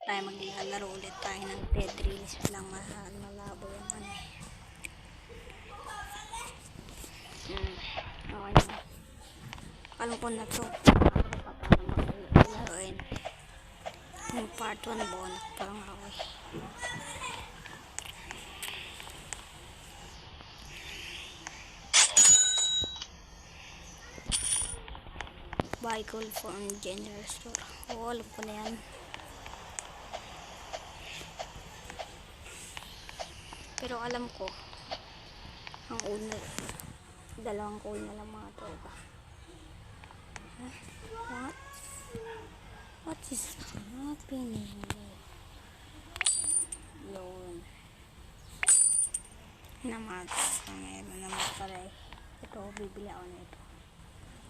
Tayo maglalaro ulit tayo ng Tetris lang, malabo yung ano eh. Okay na. Alam ko na to. Laruin. Yung part 1 bonus pa lang ako eh. Vehicle from general store. Oo, alam ko na yan. Pero alam ko, ang una, dalawang call na lang mga tropa. Huh? What is happening? Yun. Namatas. Meron naman pala eh. Ito, bibili ako nito.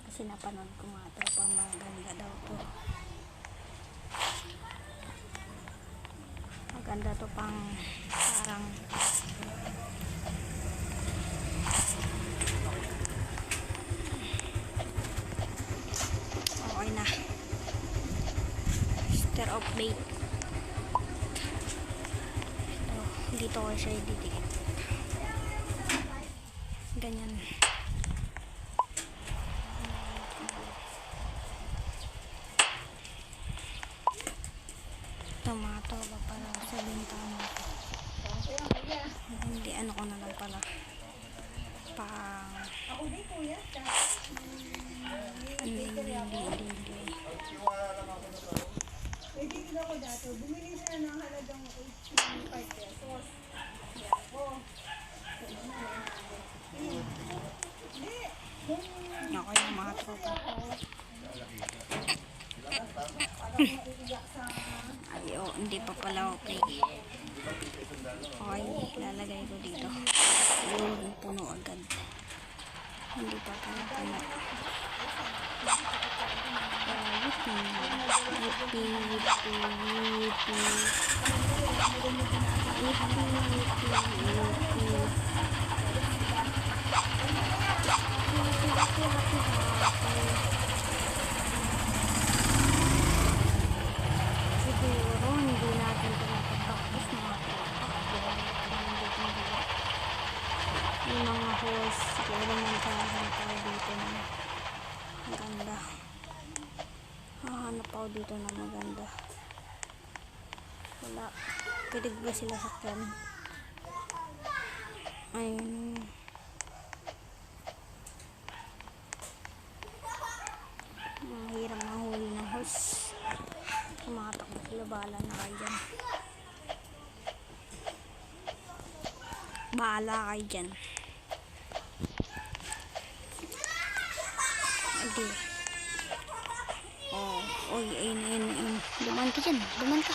Kasi napanood ko mga tropa, maganda daw to. Maganda to pang parang okay na. Stir of bait. Dito ko siya ididikit. Ganyan. Tomato ba para sa bintana? Hindi, ano ko na lang pala. Hindi. Pwede din ako dati. Bumili sila ng halagang 85 pesos. Okay yung mga tropa. Ay, oh, hindi pa pala okay. Okay, lalagay ko dito. Yung puno agad. Hindi pa pala puno. Siguro hindi natin ito matapos mga tropa. Yung mga horse, siguro magkahan tayo dito na maganda. Hahanap ako dito na maganda. Wala. Pwede ba sila sakyan? Ayun. Mahirap mahuli ng horse. Tumatakbo sila, bahala na kayo dyan. Bahala kayo dyan. Adi. Oh, oy, ayun. Duman ka dyan, duman ka.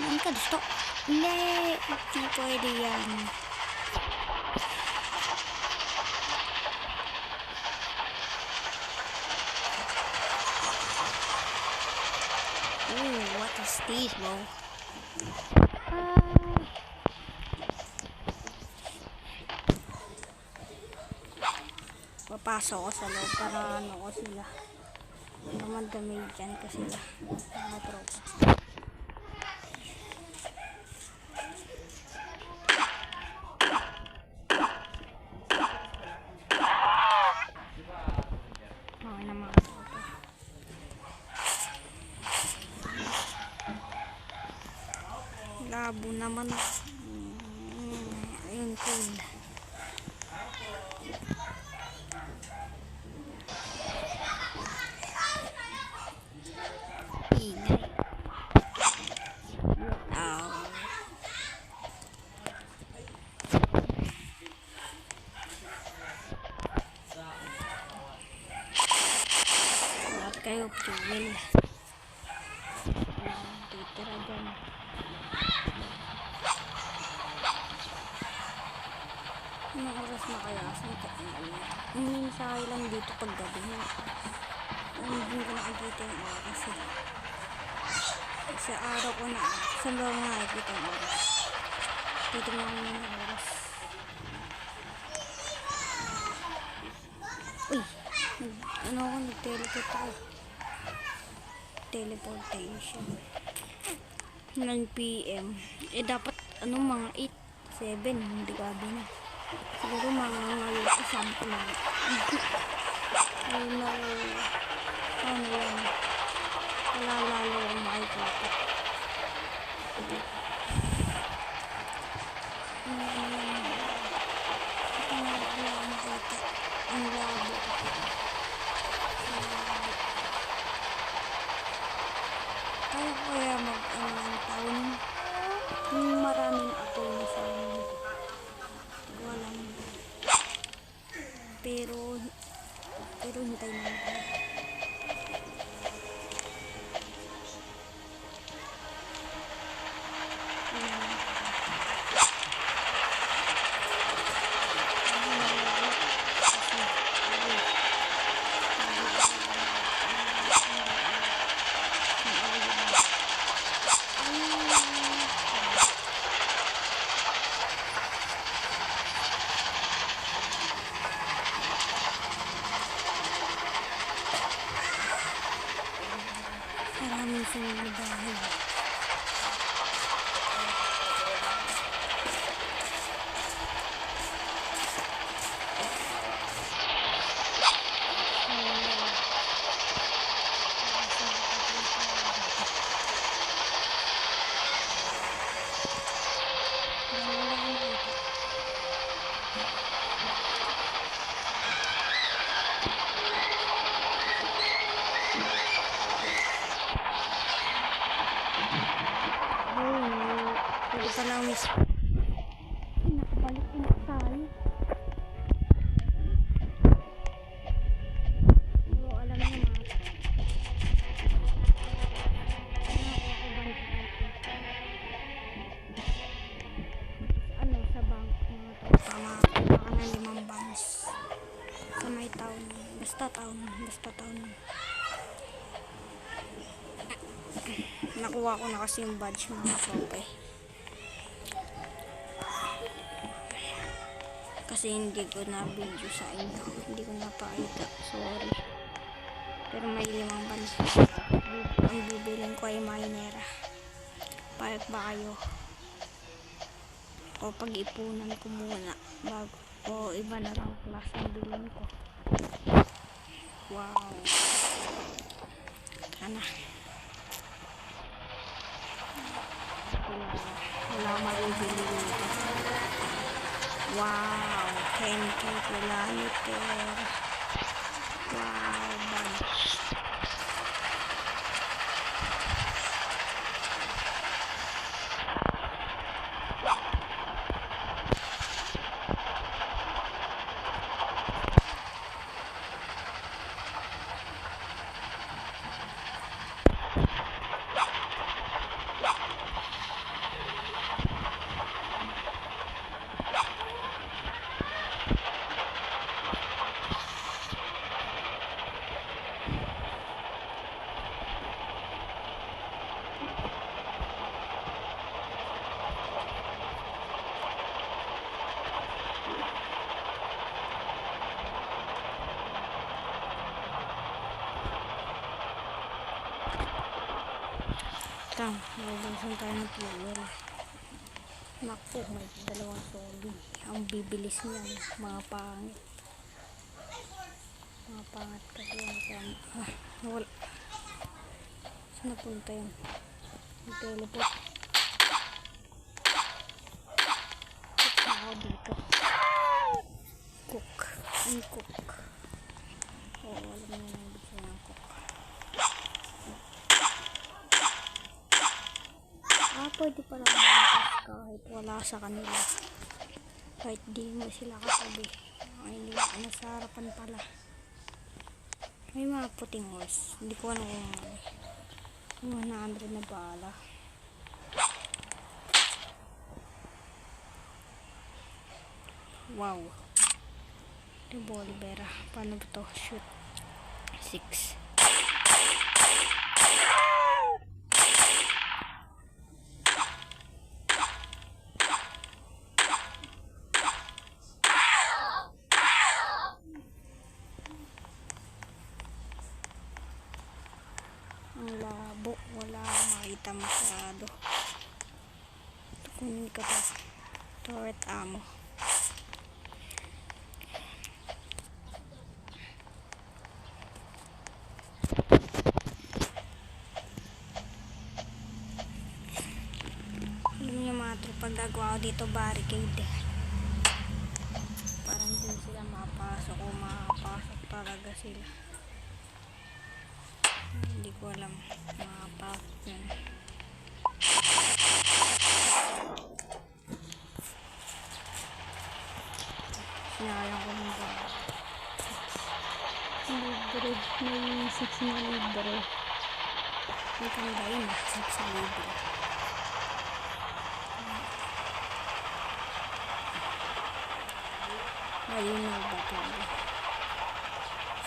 Duman ka, gusto. Hindi, hindi pwede yan. Oh, what is this, bro? Papasok ko sa loob para ano ko sila. Naman damay dyan kasi sila. Mga tropa. Okay na mga tropa. Labo naman. Ayun, cool. Kayo fuel titira dyan. Anong oras na kaya? Hindi sa lang dito pag gabi na hindi ko nakikita yung oras eh. Sa araw ko na sa ba nga nakikita yung oras. Dito na ako yung oras. Uy, ano ako, nag-teleport ako. Teleportation. 9 PM. Eh dapat ano mga 8, 7, hindi gabi na. Siguro mga ngayon isang ko lang. Ay no. Ano yan? Wala lalo ang makikita. Wala makita. Ang labo. Kaya mag-ano ng taon. Yung maraming apoy na sa walang pero hintay na ako. Maraming sunod na bahay. Pwede pa lang miss. Nakabalik na tayo. Oo, alam niyo mga. Ano sa bank mga to? Tama ka na 5 banks. Sa may town. Basta town. Nakuha ko na kasi yung badge mga trope. Kasi hindi ko na video sa inyo. Hindi ko na pakita. Sorry. Pero may 5 bansa. Ang bibilin ko ay Maynera. Payag ba kayo? O pag-ipunan ko muna. Bago. O iba na lang class ang bilin ko. Wow. Sana. Wala maibili dito. Wow, 10K kilometer. Wow, bunch. Tang, nabubulsan tayo ng fuel. Naku, may 2 zombie. Ang bibilis niyan, mga pangit. Mga pangat kasi yan. Wala. Saan napunta yun? Yung teleport. Cook na ako dito. Cook. Ang cook. Oo, alam mo na yung bitsa ng cook. Pwede pala mamantas kahit wala sa kanila. Kahit di mo sila katabi. Ay, hindi ka nasa harapan pala. May mga puting horse. Hindi ko alam kung 100 na bala. Wow. Ito Bolivera. Paano ba ito? Shoot. 6. Ang labo, wala makita masyado. masyado. Kunin ko to. Turret ammo. Alam niyo mga tropa, gagawa ko dito barricade. Parang hindi sila mapasok o mapasok talaga sila. Hindi ko alam. Mapasok yun. Sinayang ko ng ba. Libre. May 6 na libre. May kanda yun. 6 na libre. Malinaw ba ito?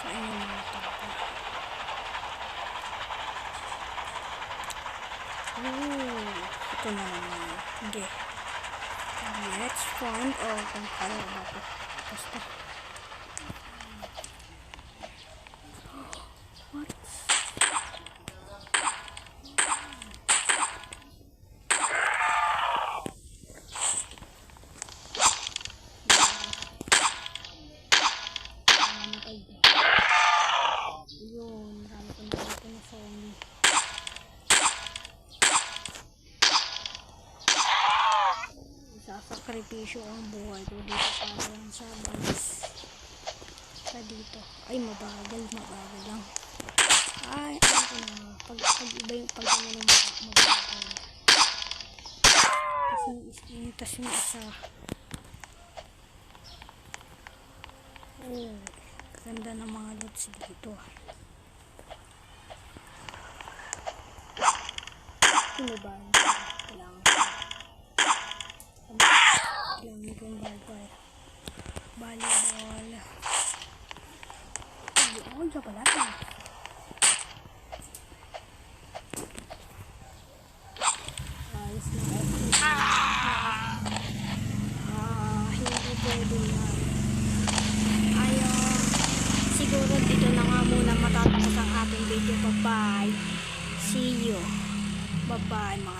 Sa inyo mga tropa. Ito na naman. Sige. Let's find kung kaya ba ito. Basta. What? Yun, marami ko na Sony. Sasakripisyo ang buhay ko dito para lang sa balis. Sa dito. Ay, mabagal lang. Ay, ano ko na. Pag iba yung pag ano ng mabagal. Kasi tas yung isa. Oh, ganda ng mga lots dito. Ano ba? Kailangan kong barbara. Volleyball. Oh, dyan pala ito. Ayos na hindi pwede na. Siguro dito na nga muna matatapos ang ating video. Bye-bye. See you. Bye-bye mga